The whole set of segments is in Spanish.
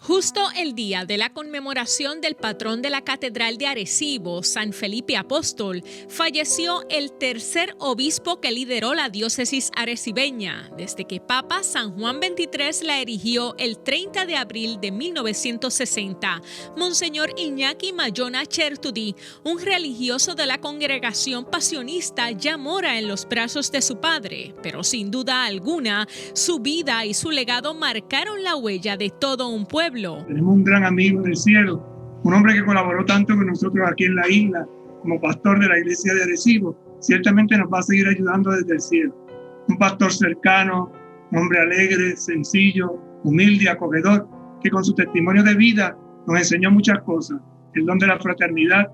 Justo el día de la conmemoración del patrón de la Catedral de Arecibo, San Felipe Apóstol, falleció el tercer obispo que lideró la diócesis arecibeña, desde que Papa San Juan XXIII la erigió el 30 de abril de 1960. Monseñor Iñaki Mayona Chertudí, un religioso de la congregación pasionista, ya mora en los brazos de su padre, pero sin duda alguna, su vida y su legado marcaron la huella de todo un pueblo. Tenemos un gran amigo del cielo, un hombre que colaboró tanto con nosotros aquí en la isla, como pastor de la iglesia de Arecibo. Ciertamente nos va a seguir ayudando desde el cielo. Un pastor cercano, un hombre alegre, sencillo, humilde, acogedor, que con su testimonio de vida nos enseñó muchas cosas. El don de la fraternidad,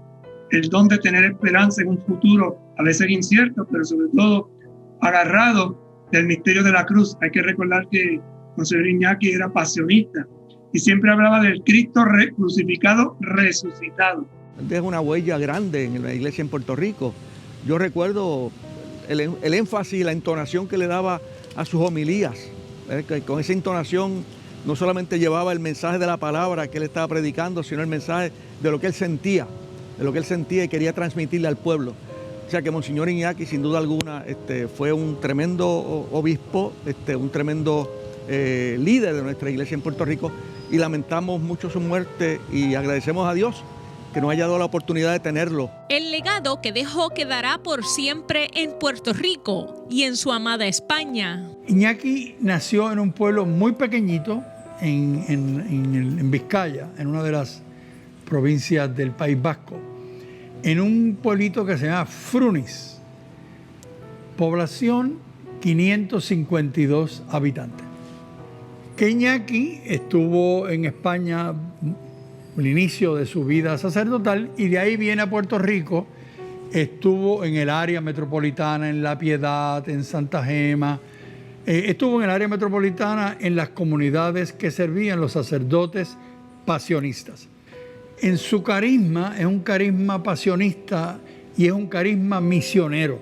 el don de tener esperanza en un futuro a veces incierto, pero sobre todo agarrado del misterio de la cruz. Hay que recordar que Monseñor Iñaki era pasionista y siempre hablaba del Cristo crucificado, resucitado. Deja una huella grande en la iglesia en Puerto Rico. Yo recuerdo el énfasis y la entonación que le daba a sus homilías. Que con esa entonación no solamente llevaba el mensaje de la palabra que él estaba predicando, sino el mensaje de lo que él sentía, y quería transmitirle al pueblo. O sea que Monseñor Iñaki, sin duda alguna, fue un tremendo obispo, un tremendo líder de nuestra iglesia en Puerto Rico, y lamentamos mucho su muerte y agradecemos a Dios que nos haya dado la oportunidad de tenerlo. El legado que dejó quedará por siempre en Puerto Rico y en su amada España. Iñaki nació en un pueblo muy pequeñito en Vizcaya, en una de las provincias del País Vasco, en un pueblito que se llama Frunis, población 552 habitantes. Que Iñaki estuvo en España al inicio de su vida sacerdotal y de ahí viene a Puerto Rico. Estuvo en el área metropolitana, en La Piedad, en Santa Gema. Estuvo en el área metropolitana en las comunidades que servían los sacerdotes pasionistas. En su carisma, es un carisma pasionista y es un carisma misionero.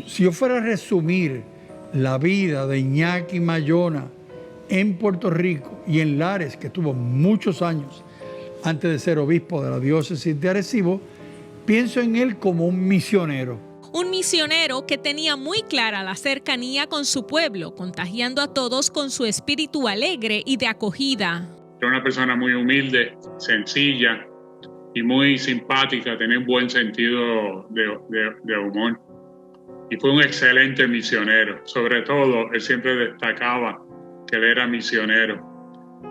Si yo fuera a resumir la vida de Iñaki Mayona en Puerto Rico y en Lares, que tuvo muchos años antes de ser obispo de la diócesis de Arecibo, pienso en él como un misionero. Un misionero que tenía muy clara la cercanía con su pueblo, contagiando a todos con su espíritu alegre y de acogida. Era una persona muy humilde, sencilla y muy simpática, tenía un buen sentido de humor. Y fue un excelente misionero. Sobre todo, él siempre destacaba que él era misionero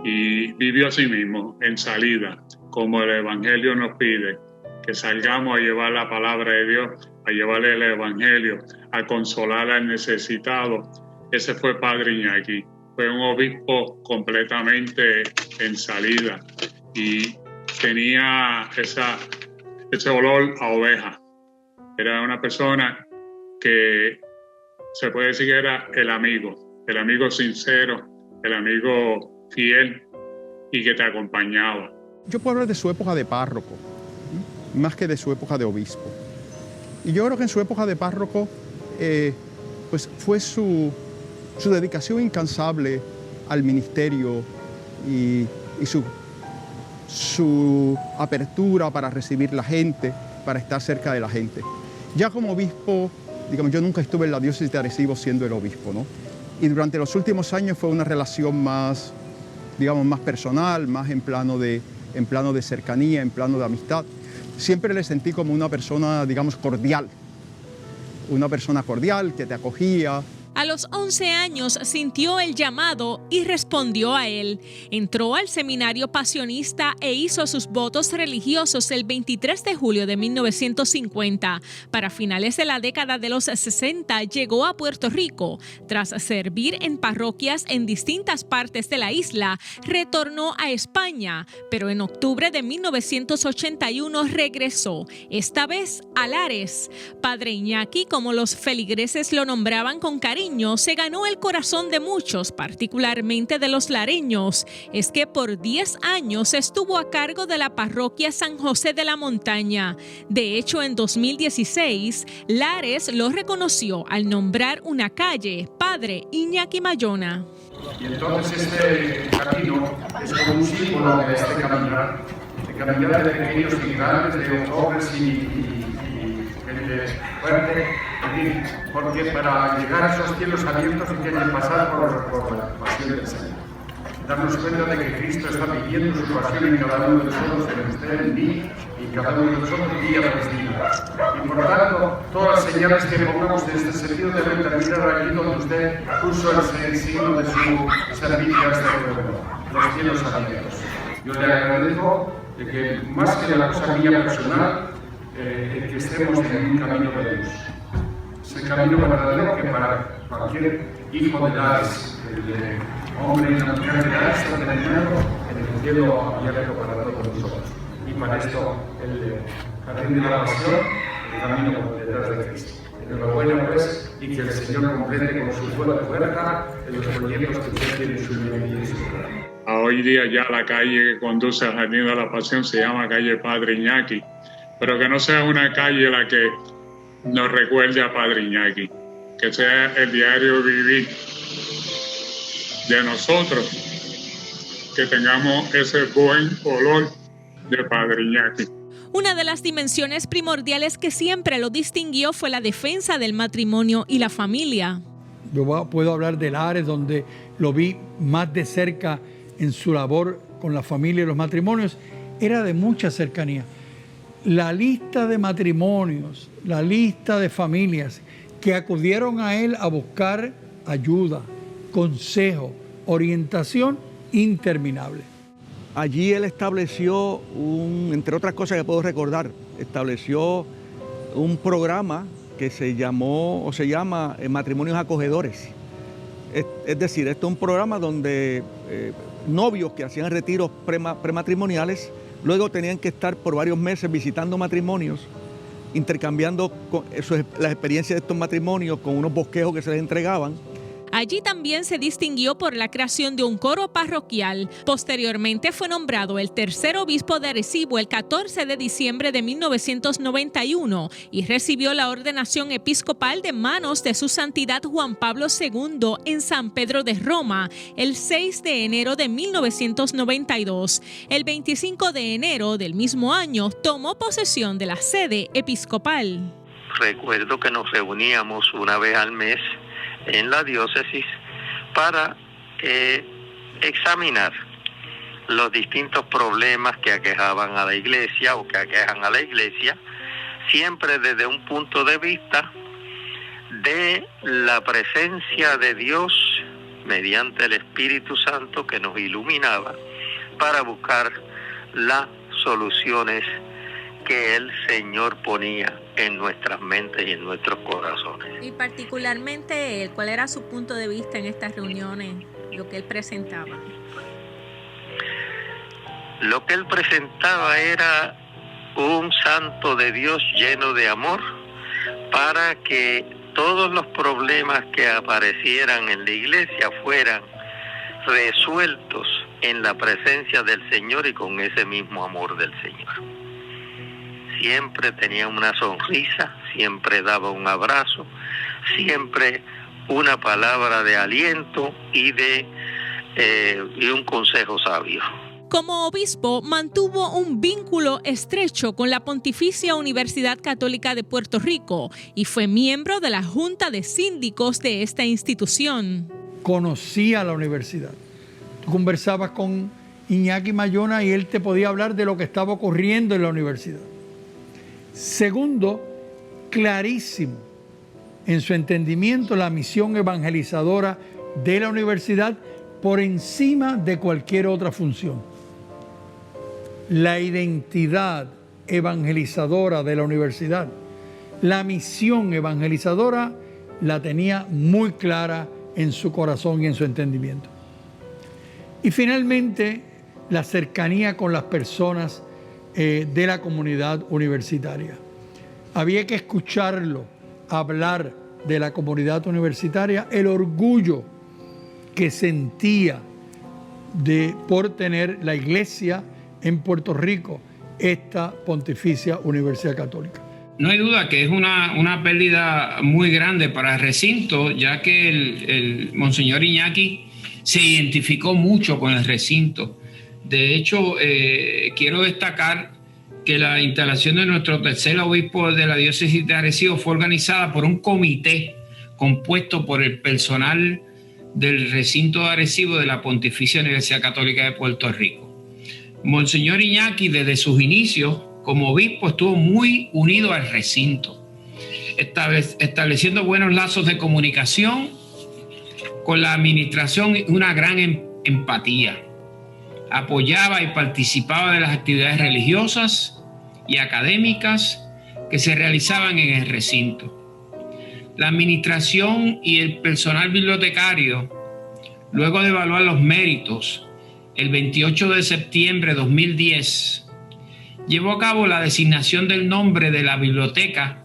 y vivió a sí mismo en salida, como el Evangelio nos pide, que salgamos a llevar la palabra de Dios, a llevarle el Evangelio, a consolar al necesitado. Ese fue Padre Iñaki. Fue un obispo completamente en salida y tenía ese olor a oveja. Era una persona que se puede decir que era el amigo sincero, el amigo fiel y que te acompañaba. Yo puedo hablar de su época de párroco, más que de su época de obispo. Y yo creo que en su época de párroco, pues fue su dedicación incansable al ministerio y su apertura para recibir la gente, para estar cerca de la gente. Ya como obispo, digamos, yo nunca estuve en la diócesis de Arecibo siendo el obispo, ¿no? Y durante los últimos años fue una relación más, digamos, más personal, más en plano de cercanía, en plano de amistad. Siempre le sentí como una persona, digamos, cordial. Una persona cordial que te acogía. A los 11 años sintió el llamado y respondió a él. Entró al seminario pasionista e hizo sus votos religiosos el 23 de julio de 1950. Para finales de la década de los 60 llegó a Puerto Rico. Tras servir en parroquias en distintas partes de la isla, retornó a España, pero en octubre de 1981 regresó, esta vez a Lares. Padre Iñaki, como los feligreses lo nombraban con cariño, se ganó el corazón de muchos, particularmente de los lareños. Es que por 10 años estuvo a cargo de la parroquia San José de la Montaña. De hecho, en 2016, Lares lo reconoció al nombrar una calle, Padre Iñaki Mayona. Y entonces este camino un símbolo de este caminar, de pequeños migrantes, de hombres y gente fuerte, porque para llegar a esos cielos abiertos tienen que pasar por la pasión del Señor. Darnos cuenta de que Cristo está viviendo su pasión en cada uno de nosotros, en usted, en mí, y cada uno de nosotros día tras día. Y por tanto, todas las señales que pongamos en este sentido deben terminar aquí donde usted puso el signo de su servicio a este pueblo, los cielos abiertos. Yo le agradezco de que, más que la cosa mía personal, que estemos en un camino de Dios. Ese camino verdadero que para cualquier hijo de Hades, hombre y una mujer de Hades, está terminado en el cielo abierto para todos nosotros. Y para esto, el jardín de la pasión, el camino detrás de Cristo. Enhorabuena, pues, y que el Señor complete con su fuerza en los proyectos que usted tiene en su vida y su corazón. Hoy día ya la calle que conduce al Jardín de la Pasión se llama calle Padre Iñaki, pero que no sea una calle la que nos recuerde a Padre Iñaki, que sea el diario vivir de nosotros, que tengamos ese buen olor de Padre Iñaki. Una de las dimensiones primordiales que siempre lo distinguió fue la defensa del matrimonio y la familia. Yo puedo hablar de Lares, donde lo vi más de cerca en su labor con la familia y los matrimonios. Era de mucha cercanía. La lista de matrimonios, la lista de familias que acudieron a él a buscar ayuda, consejo, orientación, interminable. Allí él estableció, entre otras cosas que puedo recordar, estableció un programa que se llama Matrimonios Acogedores. Es decir, esto es un programa donde novios que hacían retiros prematrimoniales luego tenían que estar por varios meses visitando matrimonios, intercambiando las experiencias de estos matrimonios con unos bosquejos que se les entregaban. Allí también se distinguió por la creación de un coro parroquial. Posteriormente fue nombrado el tercer obispo de Arecibo el 14 de diciembre de 1991 y recibió la ordenación episcopal de manos de su santidad Juan Pablo II en San Pedro de Roma el 6 de enero de 1992. El 25 de enero del mismo año tomó posesión de la sede episcopal. Recuerdo que nos reuníamos una vez al mes en la diócesis para examinar los distintos problemas que aquejaban a la iglesia o que aquejan a la iglesia, siempre desde un punto de vista de la presencia de Dios mediante el Espíritu Santo que nos iluminaba para buscar las soluciones que el Señor ponía en nuestras mentes y en nuestros corazones. Y particularmente él, ¿cuál era su punto de vista en estas reuniones, lo que él presentaba? Lo que él presentaba era un santo de Dios lleno de amor para que todos los problemas que aparecieran en la iglesia fueran resueltos en la presencia del Señor y con ese mismo amor del Señor. Siempre tenía una sonrisa, siempre daba un abrazo, siempre una palabra de aliento y un consejo sabio. Como obispo, mantuvo un vínculo estrecho con la Pontificia Universidad Católica de Puerto Rico y fue miembro de la Junta de Síndicos de esta institución. Conocía la universidad. Tú conversabas con Iñaki Mayona y él te podía hablar de lo que estaba ocurriendo en la universidad. Segundo, clarísimo en su entendimiento la misión evangelizadora de la universidad por encima de cualquier otra función. La identidad evangelizadora de la universidad, la misión evangelizadora la tenía muy clara en su corazón y en su entendimiento. Y finalmente, la cercanía con las personas de la comunidad universitaria. Había que escucharlo hablar de la comunidad universitaria, el orgullo que sentía por tener la iglesia en Puerto Rico, esta Pontificia Universidad Católica. No hay duda que es una pérdida muy grande para el recinto, ya que el Monseñor Iñaki se identificó mucho con el recinto. De hecho, quiero destacar que la instalación de nuestro tercer obispo de la diócesis de Arecibo fue organizada por un comité compuesto por el personal del recinto de Arecibo de la Pontificia Universidad Católica de Puerto Rico. Monseñor Iñaki, desde sus inicios como obispo, estuvo muy unido al recinto, estableciendo buenos lazos de comunicación con la administración y una gran empatía. Apoyaba y participaba de las actividades religiosas y académicas que se realizaban en el recinto. La administración y el personal bibliotecario, luego de evaluar los méritos, el 28 de septiembre de 2010, llevó a cabo la designación del nombre de la biblioteca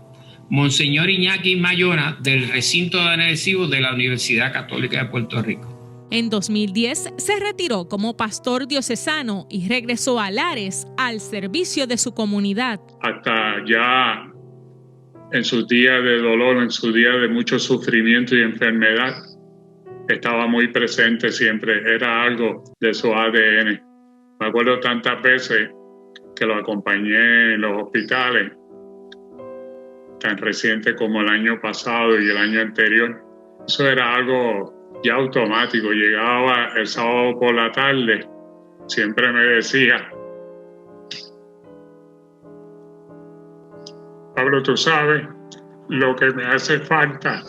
Monseñor Iñaki Mayona del recinto de Arecibo de la Universidad Católica de Puerto Rico. En 2010 se retiró como pastor diocesano y regresó a Lares al servicio de su comunidad. Hasta ya en sus días de dolor, en sus días de mucho sufrimiento y enfermedad, estaba muy presente siempre, era algo de su ADN. Me acuerdo tantas veces que lo acompañé en los hospitales, tan reciente como el año pasado y el año anterior. Eso era algo ya automático. Llegaba el sábado por la tarde, siempre me decía: Pablo, tú sabes lo que me hace falta,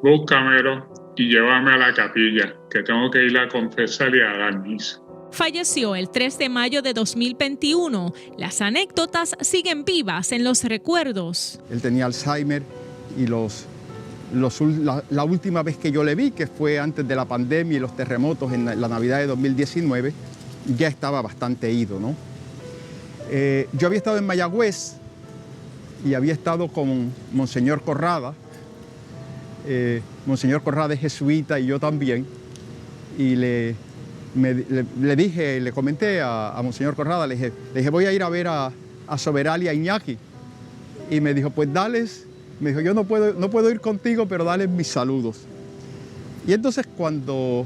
búscamelo y llévame a la capilla, que tengo que ir a confesar y a dar misa. Falleció el 3 de mayo de 2021. Las anécdotas siguen vivas en los recuerdos. Él tenía Alzheimer y la última vez que yo le vi, que fue antes de la pandemia y los terremotos en la Navidad de 2019, ya estaba bastante ido, ¿no? Yo había estado en Mayagüez y había estado con Monseñor Corrada. Monseñor Corrada es jesuita y yo también. Y le comenté a Monseñor Corrada, le dije, voy a ir a ver a Soberal y a Iñaki. Y me dijo, pues dales. Me dijo, yo no puedo ir contigo, pero dale mis saludos. Y entonces cuando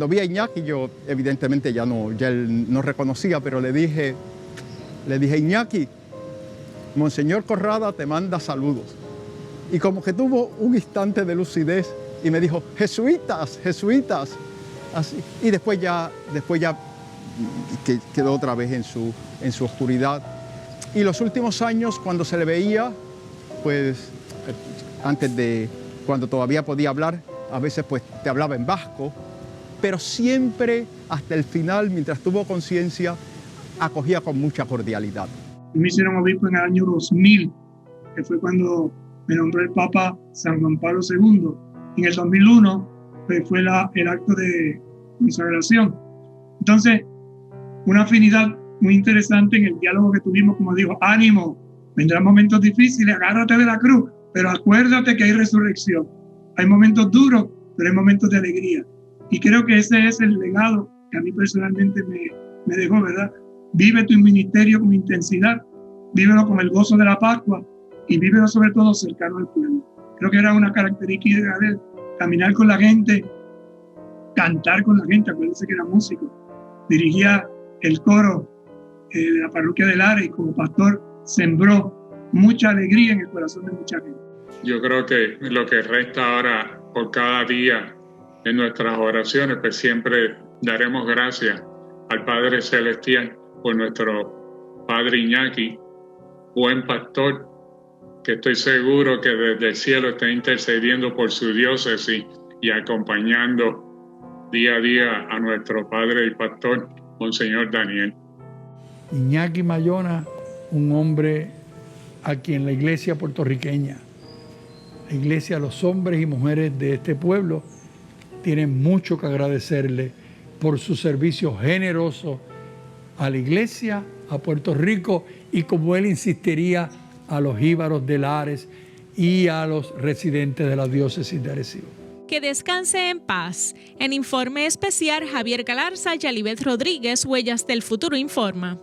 vi a Iñaki, yo evidentemente ya él no reconocía, pero le dije, Iñaki, Monseñor Corrada te manda saludos. Y como que tuvo un instante de lucidez y me dijo, jesuitas, jesuitas. Así. Y después ya quedó otra vez en su oscuridad. Y los últimos años, cuando se le veía, pues cuando todavía podía hablar, a veces pues te hablaba en vasco, pero siempre hasta el final, mientras tuvo conciencia, acogía con mucha cordialidad. Me hicieron obispo en el año 2000, que fue cuando me nombró el Papa San Juan Pablo II. En el 2001 pues, fue el acto de consagración. Entonces, una afinidad muy interesante en el diálogo que tuvimos, como dijo, ánimo, vendrán momentos difíciles, agárrate de la cruz, pero acuérdate que hay resurrección. Hay momentos duros, pero hay momentos de alegría. Y creo que ese es el legado que a mí personalmente me dejó, ¿verdad? Vive tu ministerio con intensidad, vívelo con el gozo de la Pascua y vívelo sobre todo cercano al pueblo. Creo que era una característica de él, caminar con la gente, cantar con la gente. Acuérdense que era músico, dirigía el coro de la parroquia de Lares y como pastor sembró mucha alegría en el corazón de mucha gente. Yo creo que lo que resta ahora por cada día en nuestras oraciones, pues siempre daremos gracias al Padre Celestial por nuestro Padre Iñaki, buen pastor, que estoy seguro que desde el cielo está intercediendo por su diócesis y acompañando día a día a nuestro Padre y Pastor, Monseñor Daniel. Iñaki Mayona, un hombre a quien la iglesia puertorriqueña, la iglesia, los hombres y mujeres de este pueblo, tienen mucho que agradecerle por su servicio generoso a la iglesia, a Puerto Rico y, como él insistiría, a los jíbaros de Lares y a los residentes de la diócesis de Arecibo. Que descanse en paz. En Informe Especial, Javier Galarza y Alibeth Rodríguez, Huellas del Futuro informa.